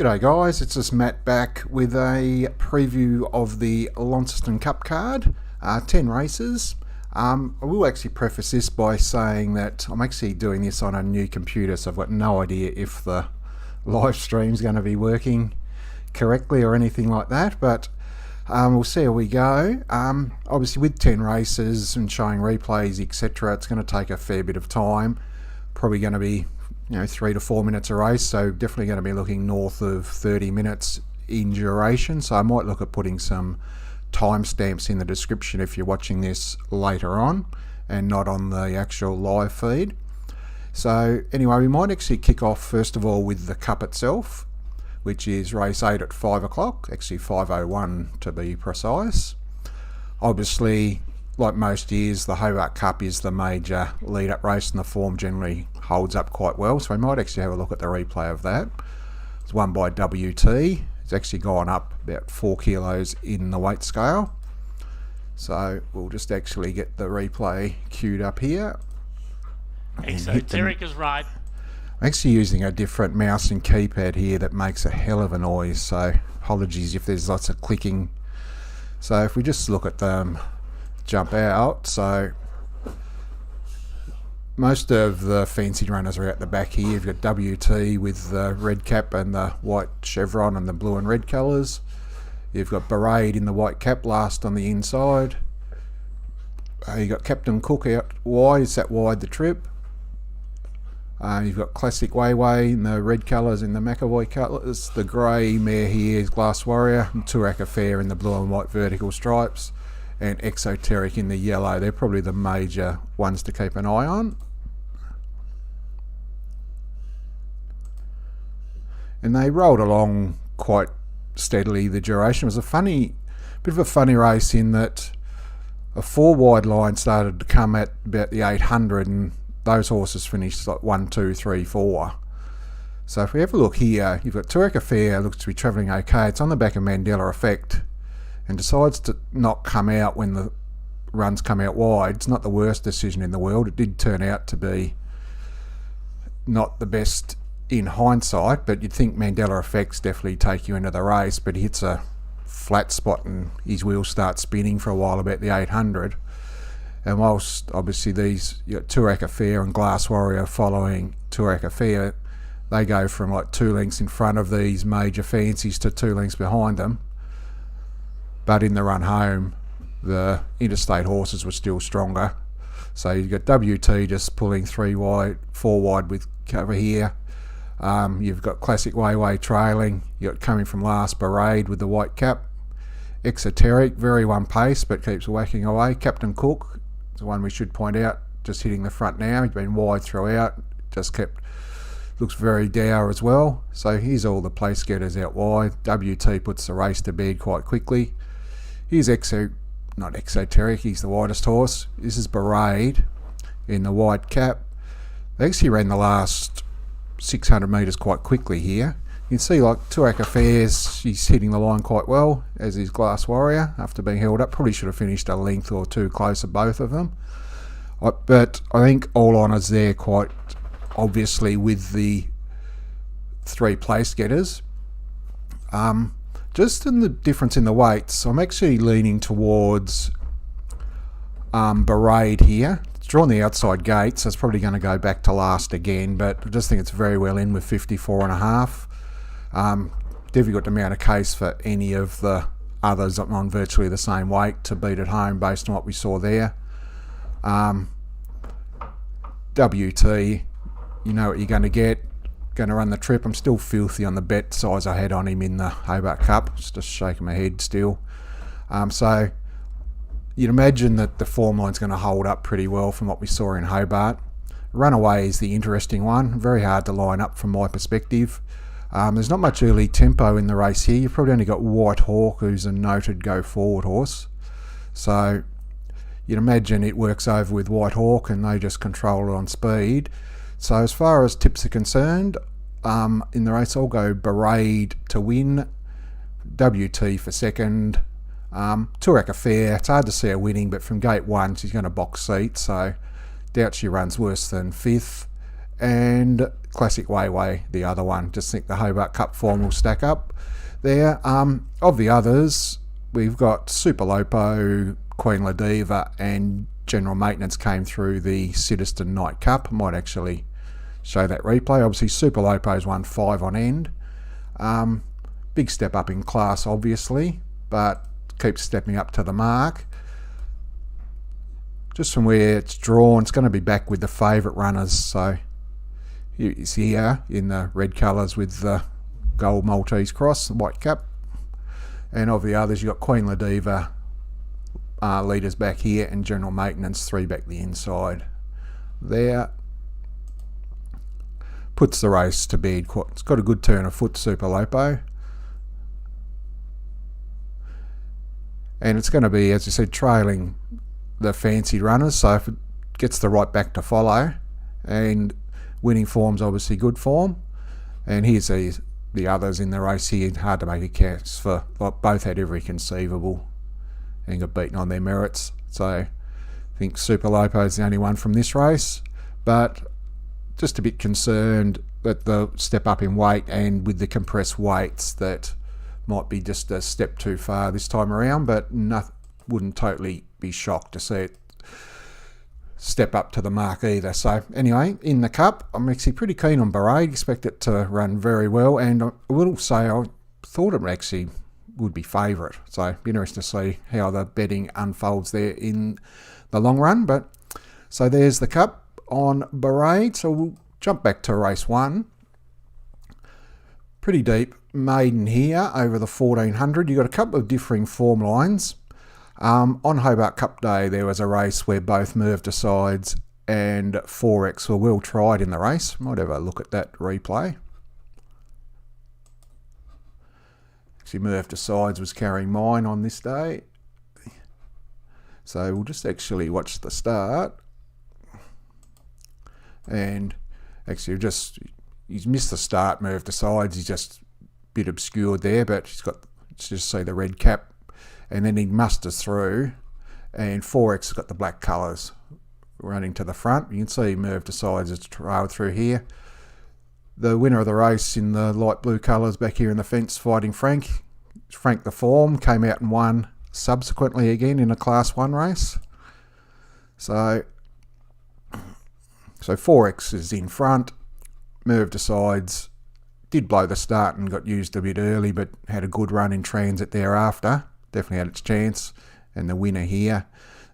G'day guys, it's just Matt back with a preview of the Launceston Cup card, 10 races. I will actually preface this by saying that I'm actually doing this on a new computer, so I've got no idea if the live stream's going to be working correctly or anything like that, but we'll see how we go. Obviously with 10 races and showing replays etc, it's going to take a fair bit of time, probably going to be 3 to 4 minutes a race, so definitely going to be looking north of 30 minutes in duration. So I might look at putting some timestamps in the description if you're watching this later on and not on the actual live feed. So anyway, we might actually kick off first of all with the Cup itself, which is race 8 at 5 o'clock, actually 5:01 to be precise. Obviously, like most years, the Hobart Cup is the major lead-up race and the form generally holds up quite well, so we might actually have a look at the replay of that. It's won by WT. It's actually gone up about 4 kilos in the weight scale. So we'll just actually get the replay queued up here. Exoteric is right. I'm actually using a different mouse and keypad here that makes a hell of a noise, so apologies if there's lots of clicking. So if we just look at them jump out, so most of the fancy runners are out the back here. You've got WT with the red cap and the white chevron and the blue and red colours. You've got Parade in the white cap last on the inside. You've got Captain Cook out wide, it's that wide the trip. You've got Classic Wayway in the red colours in the McAvoy colours. The grey mare here is Glass Warrior, and Turak Affair in the blue and white vertical stripes, and Exoteric in the yellow. They're probably the major ones to keep an eye on. And they rolled along quite steadily the duration. It was a bit of a funny race in that a 4 wide line started to come at about the 800 and those horses finished like 1, 2, 3, 4. So if we have a look here, you've got Turak Affair, looks to be travelling okay. It's on the back of Mandela Effect and decides to not come out when the runs come out wide. It's not the worst decision in the world. It did turn out to be not the best in hindsight, but you'd think Mandela Effects definitely take you into the race, but he hits a flat spot and his wheels start spinning for a while about the 800. And whilst obviously these, Turak Affair and Glass Warrior following Turak Affair, they go from like 2 lengths in front of these major fancies to 2 lengths behind them. But in the run home, the interstate horses were still stronger. So you've got WT just pulling 3 wide, 4 wide with cover here. You've got Classic Wayway trailing. You've got coming from last Parade with the white cap. Exoteric, very one pace, but keeps whacking away. Captain Cook is the one we should point out, just hitting the front now. He's been wide throughout, just looks very dour as well. So here's all the place getters out wide. WT puts the race to bed quite quickly. Here's not Exoteric, he's the widest horse. This is Parade in the white cap. They actually ran the last 600 metres quite quickly here. You can see like Turak Affairs, she's hitting the line quite well, as is Glass Warrior after being held up. Probably should have finished a length or 2 closer, both of them. But I think all honours there quite obviously with the 3 place getters. Just in the difference in the weights, I'm actually leaning towards Parade here. It's drawn the outside gate, so it's probably going to go back to last again, but I just think it's very well in with 54.5. Difficult to mount a case for any of the others on virtually the same weight to beat at home based on what we saw there. WT, you know what you're going to get. Going to run the trip. I'm still filthy on the bet size I had on him in the Hobart Cup. Just shaking my head still. So you'd imagine that the form line's going to hold up pretty well from what we saw in Hobart. Runaway is the interesting one. Very hard to line up from my perspective. There's not much early tempo in the race here. You've probably only got White Hawk, who's a noted go forward horse. So you'd imagine it works over with White Hawk and they just control it on speed. So as far as tips are concerned, in the race I'll go Parade to win, WT for second, Turak Affair. It's hard to see her winning, but from gate 1 she's going to box seat, so doubt she runs worse than 5th. And classic way, the other one. Just think the Hobart Cup form will stack up there. Of the others, we've got Super Lopo, Queen Ladiva, and General Maintenance came through the Siddiston Night Cup. I might actually show that replay. Obviously, Super Lopo's won 5 on end. Big step up in class, obviously, but keeps stepping up to the mark. Just from where it's drawn, it's going to be back with the favourite runners. So it's here in the red colours with the gold Maltese cross, the white cap. And of the others, you've got Queen Ladiva, leaders back here, and General Maintenance 3 back the inside there. Puts the race to bed. It's got a good turn of foot, Super Lopo. And it's going to be, as I said, trailing the fancied runners, so if it gets the right back to follow, and winning form's obviously good form. And here's the others in the race here. Hard to make a case for, like, both had every conceivable and got beaten on their merits. So I think Super Lopo is the only one from this race, but just a bit concerned that the step up in weight and with the compressed weights that might be just a step too far this time around, but wouldn't totally be shocked to see it step up to the mark either. So anyway, in the Cup, I'm actually pretty keen on Parade. Expect it to run very well, and I will say I thought it actually would be favourite. So be interested to see how the betting unfolds there in the long run. But so there's the Cup on Parade. So we'll jump back to race 1. Pretty deep maiden here over the 1400. You've got a couple of differing form lines. On Hobart Cup Day, there was a race where both Merv Decides and 4X were well tried in the race. Might have a look at that replay. Actually, Merv Decides was carrying mine on this day. So we'll just actually watch the start. And actually, he's missed the start, Merv Decides. He's just a bit obscured there, but he's got, let's just see the red cap. And then he musters through, and 4X has got the black colours running to the front. You can see Merv Decides it's trailed through here. The winner of the race in the light blue colours back here in the fence fighting Frank. Frank the Form came out and won subsequently again in a Class 1 race. So 4X is in front. Merv Decides did blow the start and got used a bit early, but had a good run in transit thereafter. Definitely had its chance. And the winner here.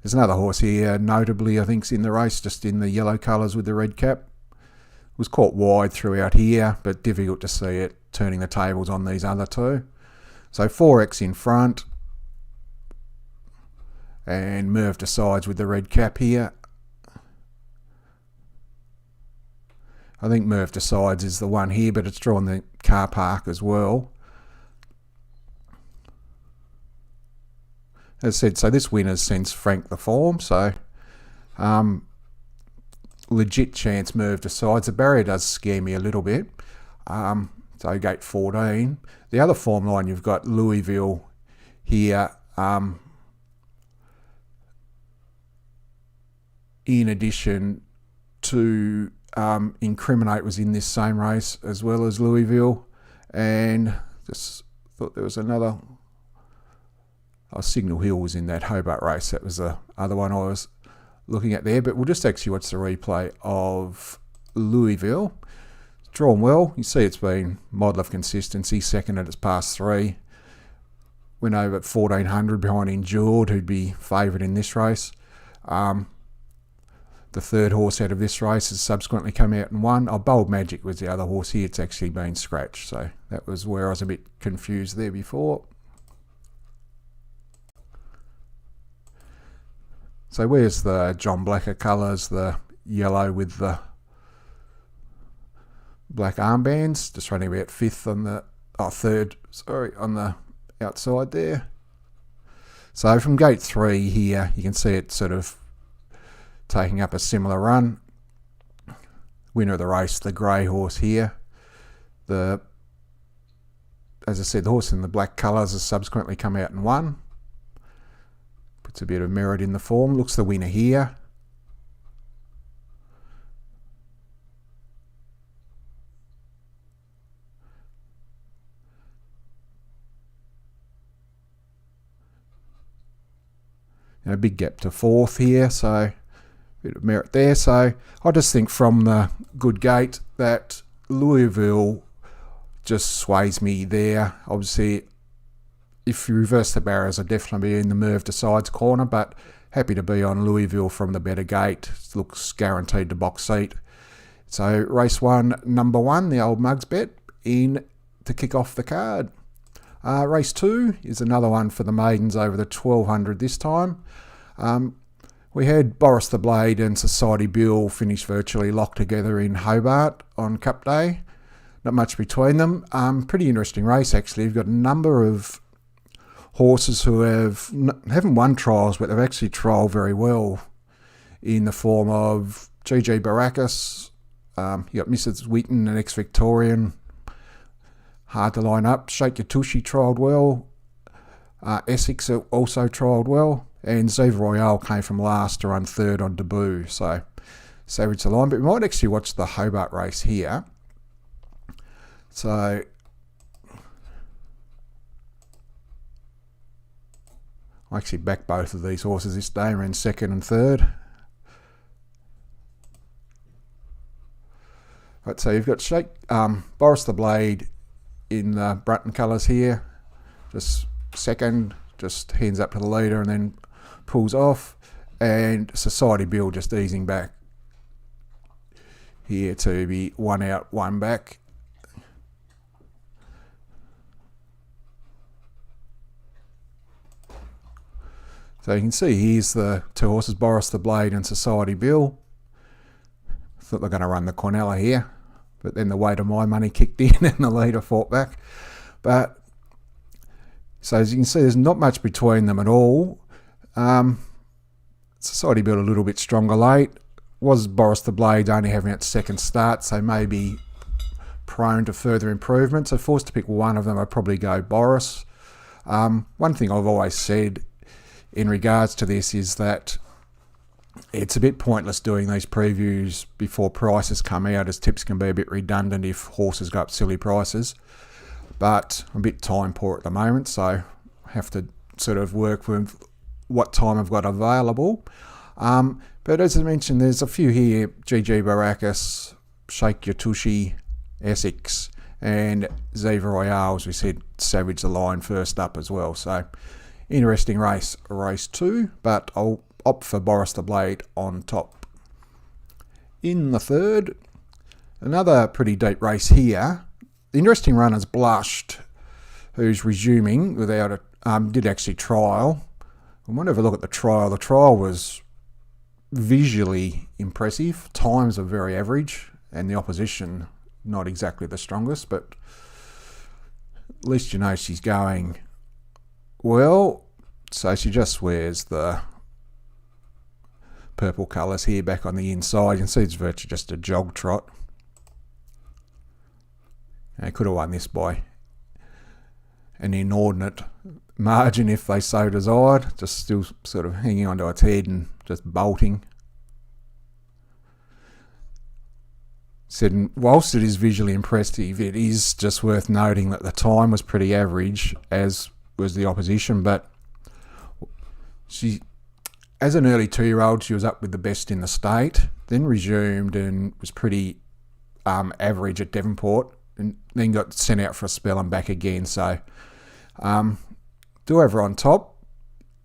There's another horse here, notably, I think, is in the race, just in the yellow colours with the red cap. Was caught wide throughout here, but difficult to see it turning the tables on these other two. So 4X in front. And Merv Decides with the red cap here. I think Merv Decides is the one here, but it's drawn the car park as well. As I said, so this winner's since Frank the Form, so legit chance Merv Decides. The barrier does scare me a little bit. So gate 14. The other form line, you've got Louisville here. In addition to Incriminate was in this same race as well as Louisville. And just thought there was another... Signal Hill was in that Hobart race. That was the other one I was looking at there. But we'll just actually watch the replay of Louisville. It's drawn well. You see it's been model of consistency. Second at its past 3. Went over at 1400 behind Endured, who'd be favoured in this race. The third horse out of this race has subsequently come out and won. Bold Magic was the other horse here. It's actually been scratched. So that was where I was a bit confused there before. So where's the John Blacker colours, the yellow with the black armbands, just running about third on the outside there. So from gate 3 here, you can see it sort of taking up a similar run. Winner of the race, the grey horse here. As I said, the horse in the black colours has subsequently come out and won. Puts a bit of merit in the form. Looks the winner here. big gap to fourth here, so a bit of merit there. So I just think from the good gate that Louisville just sways me there. Obviously, if you reverse the barriers, I'd definitely be in the Merv decides corner, but happy to be on Louisville from the better gate. It looks guaranteed to box seat. So race 1, number 1, the old Mugs bet, in to kick off the card. Race 2 is another one for the maidens over the 1200 this time. We had Boris the Blade and Society Bill finish virtually locked together in Hobart on Cup Day. Not much between them. Pretty interesting race actually. You've got a number of horses who haven't won trials, but they've actually trialled very well in the form of GG Baracus. You got Mrs. Wheaton and ex-Victorian. Hard to line up. Shake Your Tushy trialled well. Essex also trialled well. And Ziva Royale came from last to run third on debut. So savage the line. But we might actually watch the Hobart race here. So I actually backed both of these horses this day, ran second and third. Right, so you've got Boris the Blade in the Brunton colours here. Just second, just hands up to the leader and then pulls off. And Society Bill just easing back here to be 1 out, 1 back. So you can see here's the two horses, Boris the Blade and Society Bill. Thought they're going to run the Cornella here, but then the weight of my money kicked in and the leader fought back. But so as you can see, there's not much between them at all. Society Bill a little bit stronger late. Was Boris the Blade only having its second start, so maybe prone to further improvement. So forced to pick one of them, I'd probably go Boris. One thing I've always said in regards to this is that it's a bit pointless doing these previews before prices come out, as tips can be a bit redundant if horses go up silly prices. But I'm a bit time poor at the moment, so I have to sort of work with what time I've got available. But as I mentioned, there's a few here: GG Baracus, Shake Your Tushy, Essex, and Ziva Royale, as we said, savage the line first up as well. So interesting race 2, but I'll opt for Boris the Blade on top. In the third, another pretty deep race here. The interesting runner's Blushed, who's resuming without a did actually trial. I want to have a look at the trial. The trial was visually impressive. Times are very average, and the opposition not exactly the strongest, but at least you know she's going well. So she just wears the purple colours here back on the inside. You can see it's virtually just a jog trot. They could have won this by an inordinate margin if they so desired. Just still sort of hanging onto its head and just bolting. Said, whilst it is visually impressive, it is just worth noting that the time was pretty average, as was the opposition. But she, as an early 2-year-old, she was up with the best in the state, then resumed and was pretty average at Devonport, and then got sent out for a spell and back again. So do have her on top.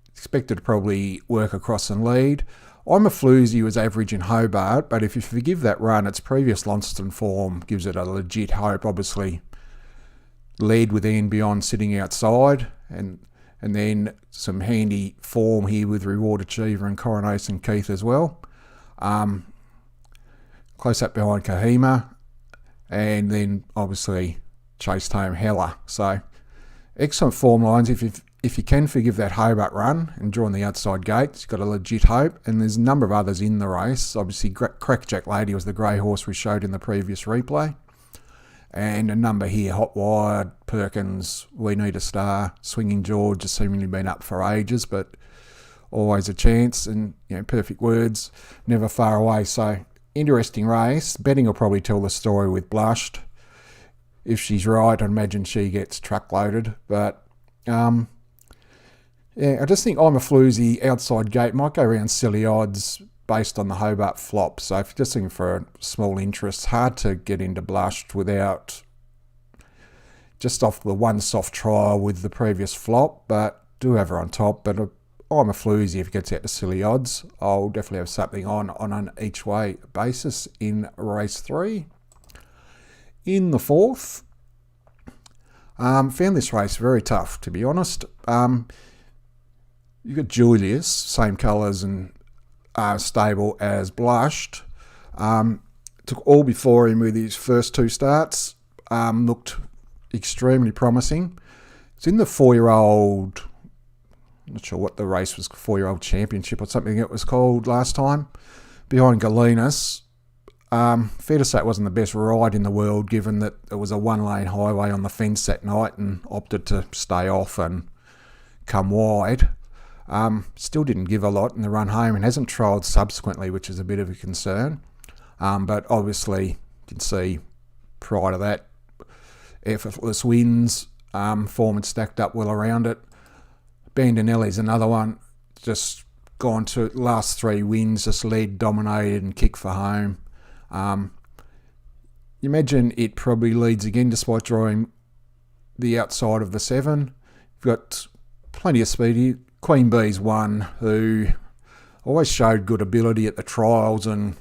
Expected to probably work across and lead. I'm a Floozy was average in Hobart, but if you forgive that run, its previous Launceston form gives it a legit hope. Obviously, lead with Ian Beyond sitting outside, and then some handy form here with Reward Achiever and Coronation Keith as well. Close up behind Kahima, and then obviously chased home Hella. So excellent form lines. If you can forgive that Hobart run and draw on the outside gate, it's got a legit hope. And there's a number of others in the race. Obviously, Crackjack Lady was the grey horse we showed in the previous replay. And a number here: Hot Wired, Perkins, We Need a Star, Swinging George has seemingly been up for ages, but always a chance. And Perfect Words, never far away. So interesting race. Betting will probably tell the story with Blushed. If she's right, I imagine she gets truck loaded. But Yeah, I just think I'm a floozy outside gate might go around silly odds based on the Hobart flop. So if you're just looking for a small interest, hard to get into blushed without just off the one soft trial with the previous flop, but do have her on top. But I'm a floozy if it gets out to silly odds. I'll definitely have something on an each way basis in race 3. In the 4th, found this race very tough, to be honest. You've got Julius, same colours and stable as Blushed. Took all before him with his first 2 starts. Looked extremely promising. It's in the 4-year-old, I'm not sure what the race was, 4-year-old championship or something it was called last time, behind Galenas. Fair to say it wasn't the best ride in the world, given that it was a 1-lane highway on the fence that night and opted to stay off and come wide. Still didn't give a lot in the run home and hasn't trialled subsequently, which is a bit of a concern. But obviously, you can see prior to that, effortless wins, form had stacked up well around it. Bandinelli's another one, just gone to last 3 wins, just led, dominated and kicked for home. You imagine it probably leads again despite drawing the outside of the 7. You've got plenty of speed. Queen Bee's one who always showed good ability at the trials and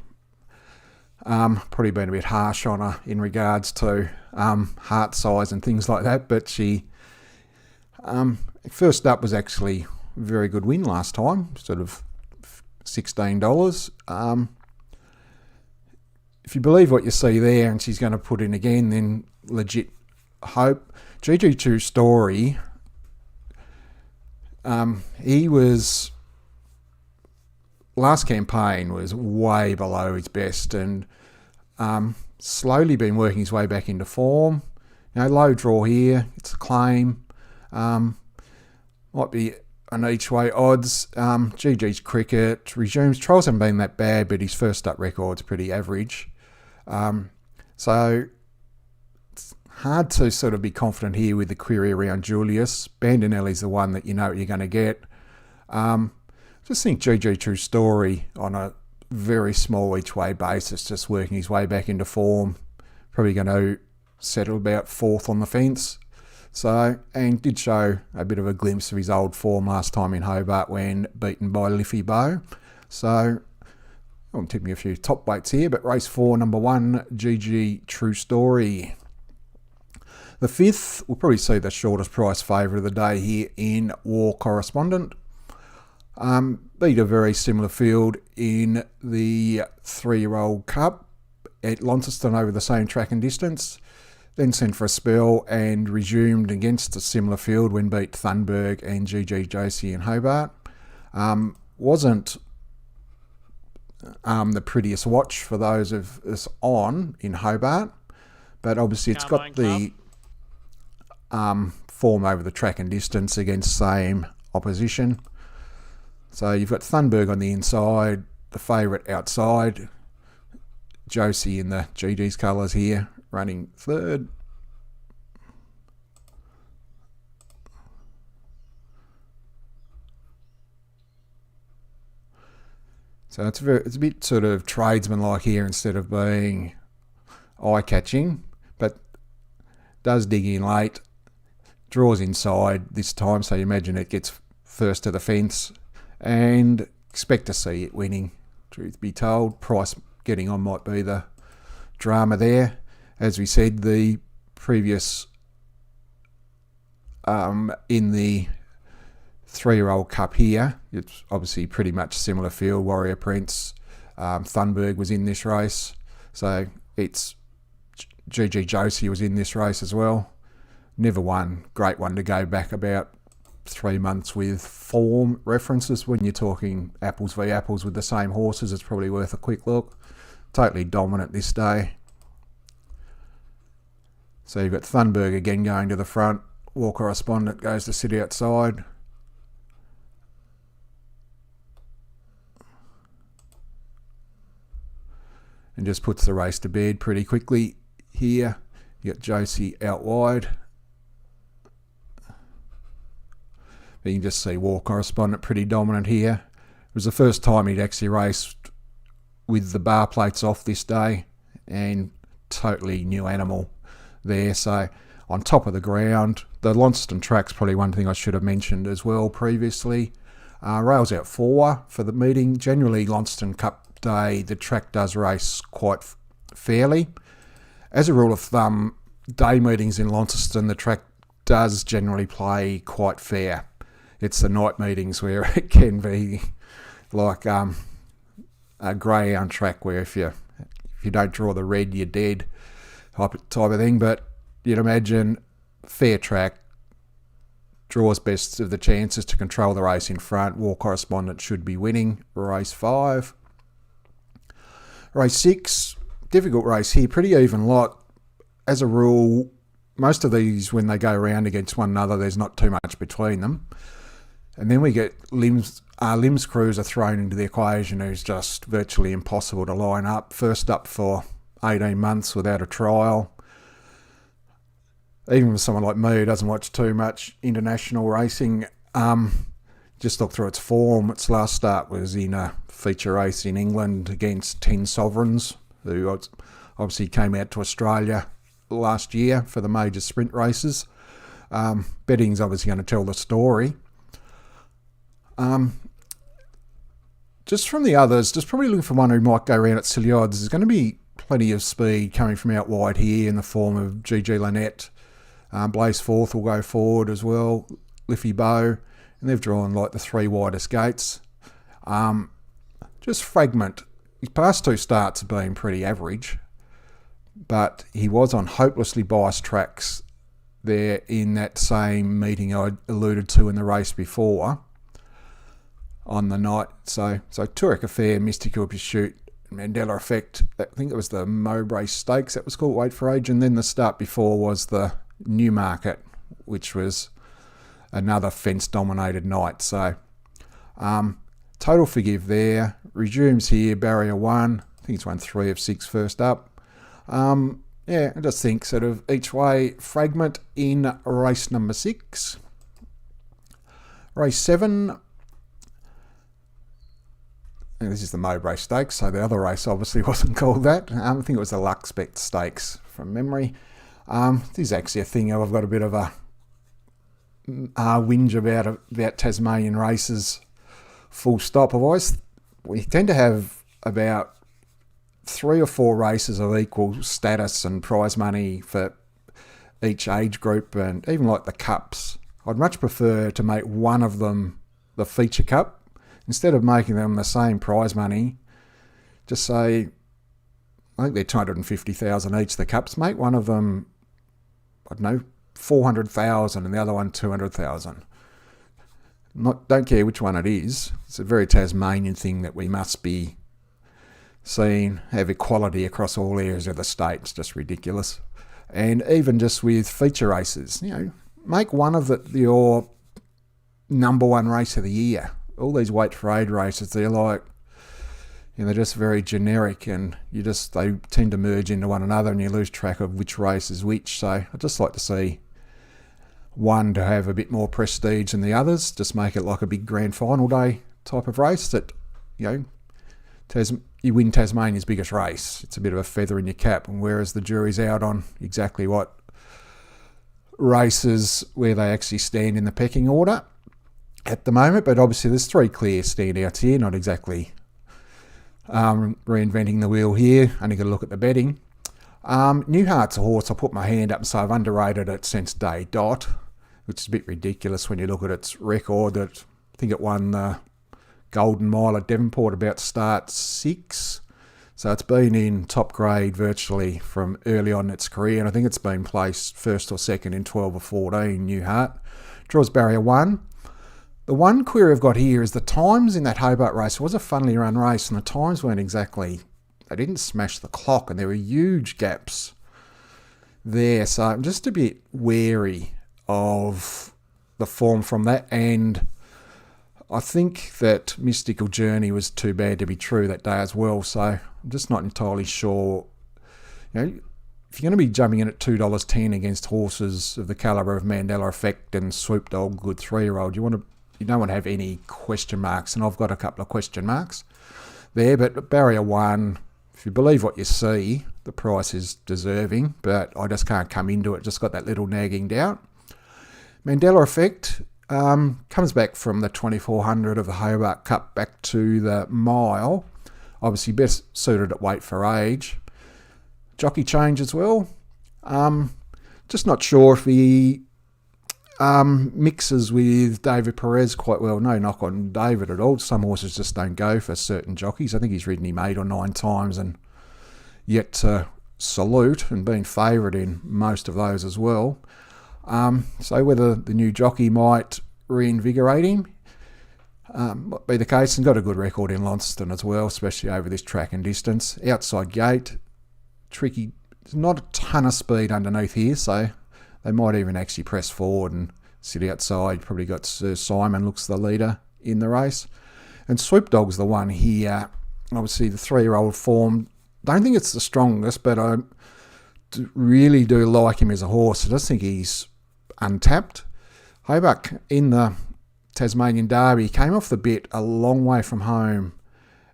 probably been a bit harsh on her in regards to heart size and things like that, but she first up was actually a very good win last time, sort of $16. If you believe what you see there and she's going to put in again, then legit hope. GG2 Story, he was, last campaign was way below his best and slowly been working his way back into form. You know, low draw here, it's a claim. Might be an each way odds. GG's cricket resumes. Trials haven't been that bad, but his first up record's pretty average. So it's hard to sort of be confident here with the query around Julius. Bandinelli's the one that you know what you're going to get. Just think GG True Story on a very small each way basis, just working his way back into form. Probably going to settle about 4th on the fence. So, and did show a bit of a glimpse of his old form last time in Hobart when beaten by Liffey Bow. So, I'm tipping a few top weights here, but race 4, number 1, GG True Story. The 5th, we'll probably see the shortest price favourite of the day here in War Correspondent. Beat a very similar field in the 3-year-old Cup at Launceston over the same track and distance. Then sent for a spell and resumed against a similar field when beat Thunberg and GG Josie in Hobart. Wasn't the prettiest watch for those of us on in Hobart, but obviously it's got the form over the track and distance against same opposition. So you've got Thunberg on the inside, the favourite outside, Josie in the GG's colours here, running 3rd. So it's a bit sort of tradesman-like here instead of being eye-catching, but does dig in late, draws inside this time, so you imagine it gets first to the fence, and expect to see it winning, truth be told. Price getting on might be the drama there. As we said, the previous in the 3-year-old Cup here, it's obviously pretty much similar field. Warrior Prince, Thunberg was in this race, so it's GG Josie was in this race as well. Never won. Great one to go back about 3 months with form references. When you're talking apples v apples with the same horses, it's probably worth a quick look. Totally dominant this day. So you've got Thunberg again going to the front. War Correspondent goes to sit outside. And just puts the race to bed pretty quickly here. You got Josie out wide. You can just see War Correspondent pretty dominant here. It was the first time he'd actually raced with the bar plates off this day, and totally new animal there. So on top of the ground, the Launceston track's probably one thing I should have mentioned as well previously. Rails out 4 for the meeting. Generally, Launceston Cup Day, the track does race quite fairly. As a rule of thumb, day meetings in Launceston, the track does generally play quite fair. It's the night meetings where it can be like a greyhound track where if you don't draw the red, you're dead type of thing. But you'd imagine fair track, draws best of the chances to control the race in front. War Correspondent should be winning race 5. Race 6, difficult race here, pretty even lot. As a rule, most of these, when they go around against one another, there's not too much between them. And then we get Limbs Cruiser thrown into the equation, who's just virtually impossible to line up. First up for 18 months without a trial. Even with someone like me who doesn't watch too much international racing, just look through its form. Its last start was in a feature race in England against 10 Sovereigns, who obviously came out to Australia last year for the major sprint races. Betting's obviously going to tell the story. Just from the others, just probably looking for one who might go around at silly odds. There's going to be plenty of speed coming from out wide here in the form of GG Lynette. Blaze Forth will go forward as well. Liffey Bow. And they've drawn like the 3 widest gates. Just Fragment. His past 2 starts have been pretty average. But he was on hopelessly biased tracks there in that same meeting I alluded to in the race before on the night. So Turek Affair, Mystical Pursuit, Mandela Effect. I think it was the Mowbray Stakes that was called Wait for Age. And then the start before was the Newmarket, which was another fence-dominated night. So total forgive there. Resumes here, barrier 1. I think it's won 3 of 6 first up. I just think sort of each way. Fragment in race number 6. Race 7. And this is the Mowbray Stakes, so the other race obviously wasn't called that. I think it was the Luxbeck Stakes from memory. This is actually a thing I've got a bit of a whinge about Tasmanian races, full stop. We tend to have about 3 or 4 races of equal status and prize money for each age group, and even like the cups. I'd much prefer to make one of them the feature cup. Instead of making them the same prize money, just say, I think they're 250,000 each, the cups. Make one of them, I don't know, 400,000 and the other one 200,000. Don't care which one it is. It's a very Tasmanian thing that we must be seeing, have equality across all areas of the state. It's just ridiculous. And even just with feature races, make one of your number 1 race of the year. All these Wait for Aid races, they're like, they're just very generic, and they tend to merge into one another, and you lose track of which race is which. So I'd just like to see one to have a bit more prestige than the others. Just make it like a big grand final day type of race that, you win Tasmania's biggest race. It's a bit of a feather in your cap, and whereas the jury's out on exactly what races where they actually stand in the pecking order at the moment. But obviously there's 3 clear standouts here, not exactly reinventing the wheel here. Only got to look at the betting. Newhart's a horse I put my hand up and say I've underrated it since day dot, which is a bit ridiculous when you look at its record. I think it won the Golden Mile at Devonport about start 6. So it's been in top grade virtually from early on in its career, and I think it's been placed first or second in 12 or 14, Newhart. Draws barrier 1. The one query I've got here is the times in that Hobart race. It was a funnily run race, and the times weren't exactly, they didn't smash the clock, and there were huge gaps there. So I'm just a bit wary of the form from that, and I think that Mystical Journey was too bad to be true that day as well. So I'm just not entirely sure. if you're going to be jumping in at $2.10 against horses of the calibre of Mandela Effect and Swoop Dog, good 3-year-old, you don't want to have any question marks, and I've got a couple of question marks there. But barrier 1, if you believe what you see, the price is deserving, but I just can't come into it. Just got that little nagging doubt. Mandela Effect comes back from the 2400 of the Hobart Cup back to the mile. Obviously best suited at weight for age. Jockey change as well. Just not sure if he mixes with David Perez quite well. No knock on David at all. Some horses just don't go for certain jockeys. I think he's ridden him 8 or 9 times and yet to salute and been favoured in most of those as well. So whether the new jockey might reinvigorate him, might be the case, and got a good record in Launceston as well, especially over this track and distance. Outside gate, tricky. There's not a ton of speed underneath here, so they might even actually press forward and sit outside. Probably got Sir Simon, looks the leader in the race. And Swoop Dog's the one here. Obviously the 3-year-old form. Don't think it's the strongest, but I really do like him as a horse. I just think he's untapped. Hobart in the Tasmanian Derby came off the bit a long way from home,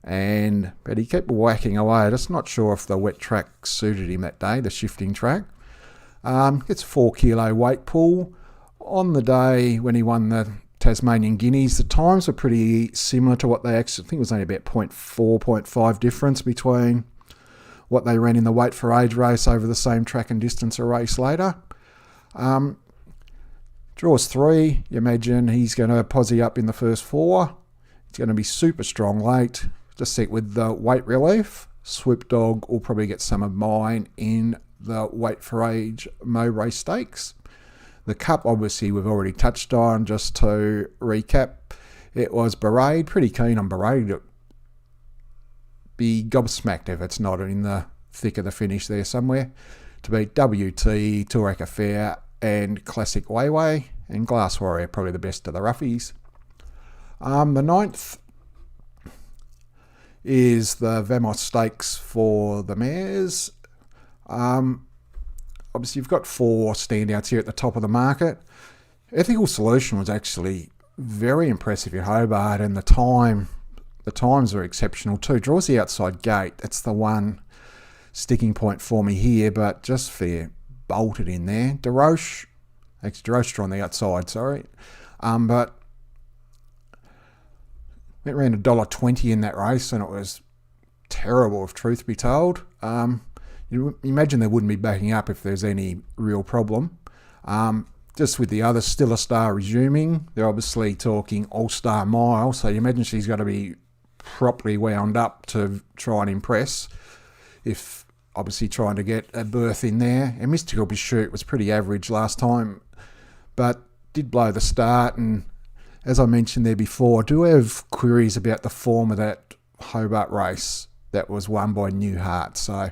but he kept whacking away. Just not sure if the wet track suited him that day, the shifting track. Gets a 4 kilo weight pull. On the day when he won the Tasmanian Guineas, the times were pretty similar to what they actually, I think it was only about 0.4, 0.5 difference between what they ran in the weight for age race over the same track and distance a race later. Draws 3, you imagine he's going to posse up in the first 4. It's going to be super strong late. Just set with the weight relief. Swoop Dog will probably get some of mine in the weight for age Mo Race Stakes. The Cup, obviously, we've already touched on. Just to recap, it was Berade. Pretty keen on Berade to be gobsmacked if it's not in the thick of the finish there somewhere. To beat WT, Toorak Affair, and Classic Wayway, and Glass Warrior, probably the best of the roughies. The 9th is the Vamos Stakes for the mares. Obviously, you've got 4 standouts here at the top of the market. Ethical Solution was actually very impressive at Hobart, and the times are exceptional too. Draws the outside gate. That's the one sticking point for me here, but just fair bolted in there. DeRoche on the outside, sorry. But it ran $1.20 in that race, and it was terrible, if truth be told. You imagine they wouldn't be backing up if there's any real problem. Just with the other Still a Star resuming, they're obviously talking All-Star Mile, so you imagine she's got to be properly wound up to try and impress, if obviously trying to get a berth in there. And Mystical Pursuit was pretty average last time, but did blow the start. And as I mentioned there before, I do have queries about the form of that Hobart race that was won by Newhart. So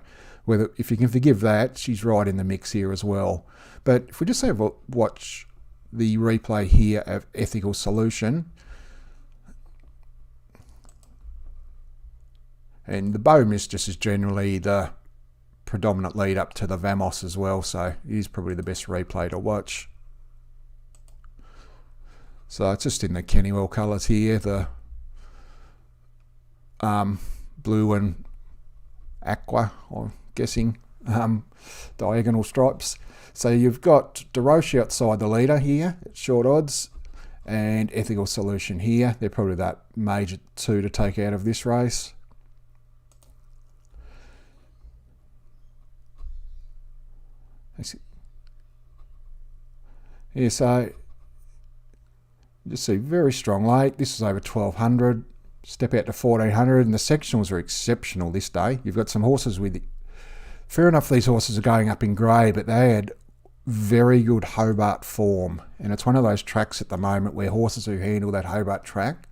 if you can forgive that, she's right in the mix here as well. But if we just have a watch the replay here of Ethical Solution, and the Bow Mistress is generally the predominant lead up to the Vamos as well, so it is probably the best replay to watch. So it's just in the Kennywell colours here, the blue and aqua, I'm guessing, diagonal stripes. So you've got DeRoche outside the leader here at short odds, and Ethical Solution here. They're probably that major 2 to take out of this race. Yeah, so you just see very strong late. This is over 1200. Step out to 1400, and the sectionals are exceptional this day. You've got some horses with, fair enough, these horses are going up in grey, but they had very good Hobart form, and it's one of those tracks at the moment where horses who handle that Hobart track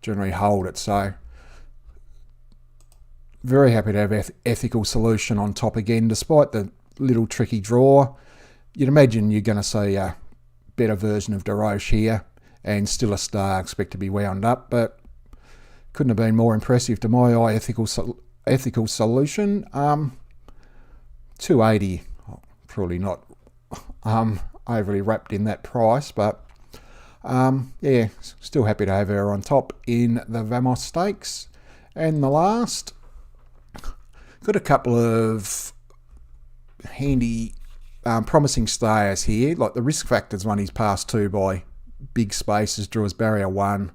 generally hold it. So very happy to have Ethical Solution on top again, despite the little tricky draw. You'd imagine you're going to see a better version of DeRoche here, and Still a Star expect to be wound up, but couldn't have been more impressive to my eye. Ethical Solution. 280, probably not overly wrapped in that price, but yeah, still happy to have her on top in the Vamos Stakes. And the last, got a couple of handy promising stayers here. Like the Risk Factors one is passed 2 by big spaces, draws barrier 1,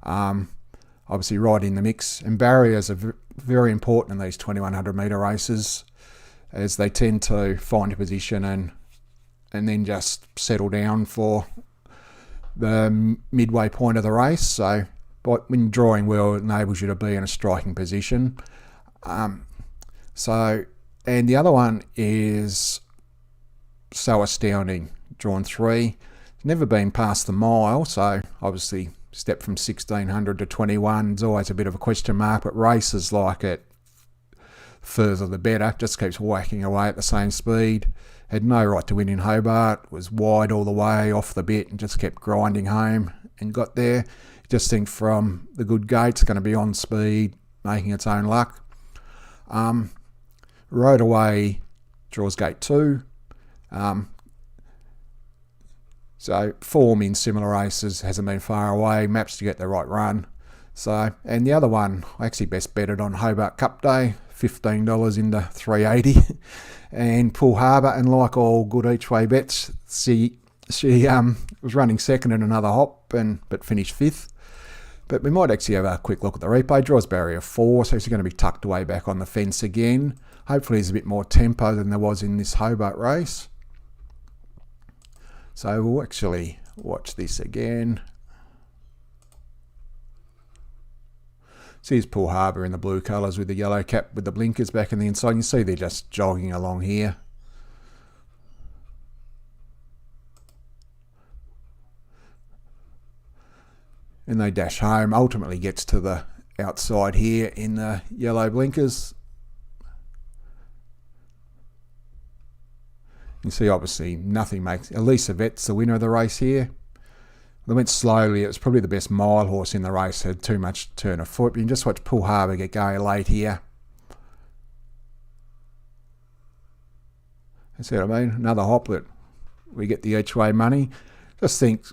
obviously right in the mix, and barriers are very important in these 2100 metre races, as they tend to find a position and then just settle down for the midway point of the race. So when drawing well, it enables you to be in a striking position. And the other one is So Astounding, drawn 3. It's never been past the mile, so obviously step from 1600 to 21 is always a bit of a question mark, but races like it, further the better, just keeps whacking away at the same speed. Had no right to win in Hobart, was wide all the way off the bit and just kept grinding home and got there. Just think from the good gates, going to be on speed, making its own luck. Rode away, draws gate 2. So form in similar races hasn't been far away, maps to get the right run. So, and the other one, I actually best betted on Hobart Cup Day, $15 into 380, and Poole Harbour, and like all good each way bets, she was running second in another hop, but finished 5th. But we might actually have a quick look at the replay. Draws barrier 4, so she's going to be tucked away back on the fence again. Hopefully there's a bit more tempo than there was in this Hobart race. So we'll actually watch this again. So here's Poole Harbour in the blue colours with the yellow cap with the blinkers back in the inside. You can see they're just jogging along here. And they dash home. Ultimately gets to the outside here in the yellow blinkers. You can see obviously nothing makes... Elisa Vet's the winner of the race here. They went slowly. It was probably the best mile horse in the race. Had too much turn of foot. But you can just watch Poole Harbour get going late here. See what I mean? Another hop that we get the each way money. Just think,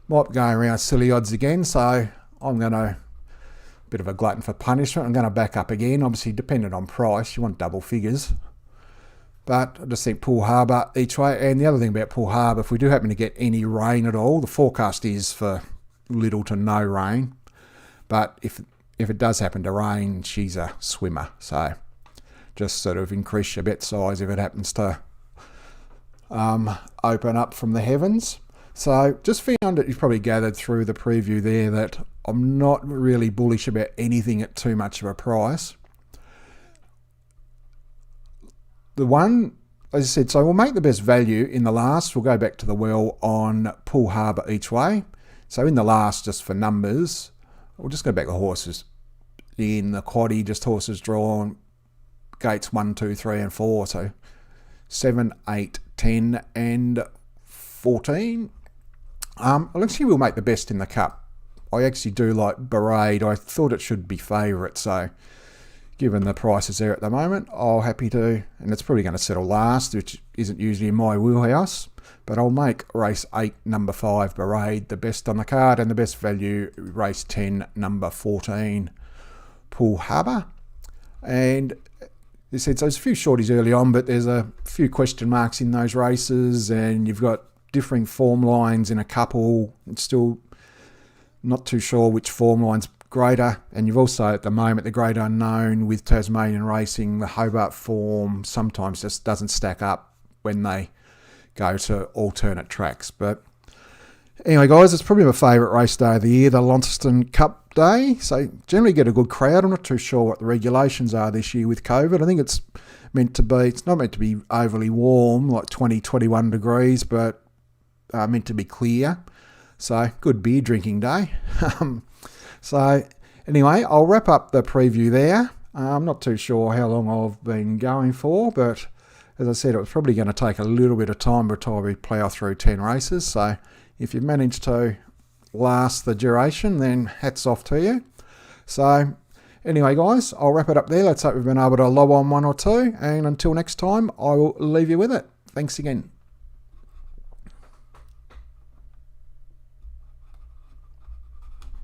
might be going around silly odds again. So I'm going to... Bit of a glutton for punishment. I'm going to back up again. Obviously dependent on price. You want double figures. But I just think Poole Harbour each way. And the other thing about Poole Harbour, if we do happen to get any rain at all, the forecast is for little to no rain. But if it does happen to rain, she's a swimmer. So just sort of increase your bet size if it happens to open up from the heavens. So just found that you've probably gathered through the preview there that I'm not really bullish about anything at too much of a price. The one, as I said, so we'll make the best value in the last. We'll go back to the well on Poole Harbour each way. So in the last, just for numbers, we'll just go back to horses. In the quaddie, just horses drawn, gates 1, 2, 3 and 4. So 7, 8, 10 and 14. Actually, we'll make the best in the cup. I actually do like Barade. I thought it should be favourite, so... Given the prices there at the moment, I'll happy to, and it's probably going to settle last, which isn't usually in my wheelhouse, but I'll make race 8, number 5, Barade, the best on the card, and the best value, race 10, number 14, Poole Harbour. And as I said, so there's a few shorties early on, but there's a few question marks in those races, and you've got differing form lines in a couple. It's still not too sure which form line's greater, and you've also at the moment the great unknown with Tasmanian racing. The Hobart form sometimes just doesn't stack up when they go to alternate tracks. But anyway guys, it's probably my favourite race day of the year, the Launceston Cup Day. So generally get a good crowd. I'm not too sure what the regulations are this year with COVID. I think it's not meant to be overly warm, like 20, 21 degrees, but meant to be clear. So good beer drinking day. So anyway, I'll wrap up the preview there. I'm not too sure how long I've been going for, but as I said, it was probably going to take a little bit of time before we plough through 10 races. So if you've managed to last the duration, then hats off to you. So Anyway, guys, I'll wrap it up there. Let's hope we've been able to lob on one or two. And until next time, I will leave you with it. Thanks again.